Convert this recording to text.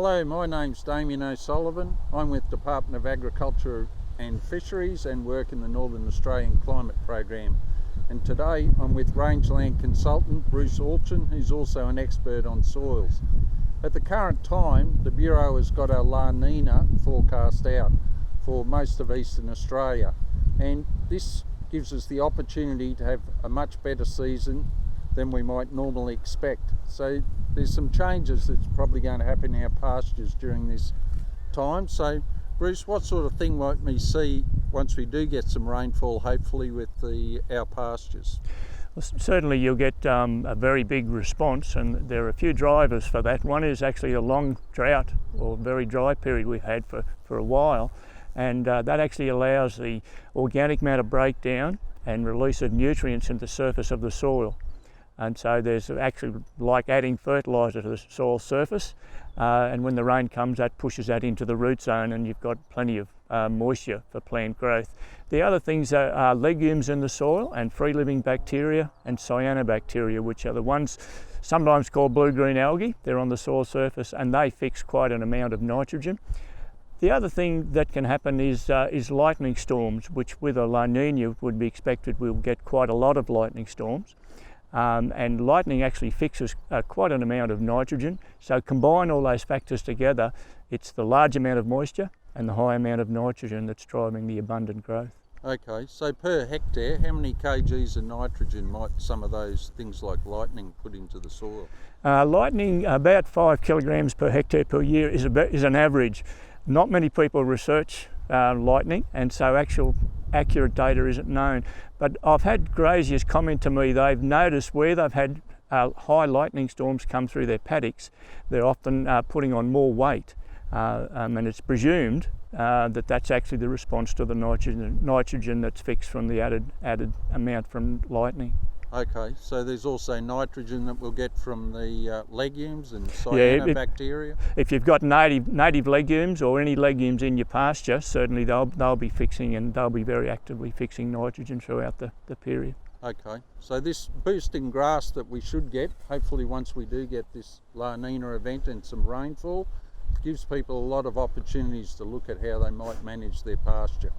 Hello, my name's Niña and Soils. I'm with Department of Agriculture and Fisheries and work in the Northern Australian Climate Program. And today I'm with rangeland consultant Bruce Orchin, who's also an expert on soils. At the current time, the Bureau has got our La Nina forecast out for most of Eastern Australia. And this gives us the opportunity to have a much better season than we might normally expect. So there's some changes that's probably going to happen in our pastures during this time. So Bruce, what sort of thing might we see once we do get some rainfall, hopefully with our pastures? Well, certainly you'll get a very big response, and there are a few drivers for that. One is actually a long drought or very dry period we've had for a while, and that actually allows the organic matter breakdown and release of nutrients into the surface of the soil. And so there's actually like adding fertiliser to the soil surface, and when the rain comes, that pushes that into the root zone, and you've got plenty of moisture for plant growth. The other things are legumes in the soil and free-living bacteria and cyanobacteria, which are the ones sometimes called blue-green algae. They're on the soil surface and they fix quite an amount of nitrogen. The other thing that can happen is lightning storms, which with a La Nina would be expected we'll get quite a lot of lightning storms. And lightning actually fixes quite an amount of nitrogen. So combine all those factors together, it's the large amount of moisture and the high amount of nitrogen that's driving the abundant growth. Okay, so per hectare, how many kgs of nitrogen might some of those things like lightning put into the soil? Lightning, about 5 kilograms per hectare per year is an average. Not many people research lightning, and so accurate data isn't known. But I've had graziers comment to me they've noticed where they've had high lightning storms come through their paddocks, they're often putting on more weight, and it's presumed that that's actually the response to the nitrogen that's fixed from the added amount from lightning. Okay, so there's also nitrogen that we'll get from the legumes and cyanobacteria? If you've got native legumes or any legumes in your pasture, certainly they'll be fixing, and they'll be very actively fixing nitrogen throughout the period. Okay, so this boost in grass that we should get, hopefully once we do get this La Nina event and some rainfall, gives people a lot of opportunities to look at how they might manage their pasture.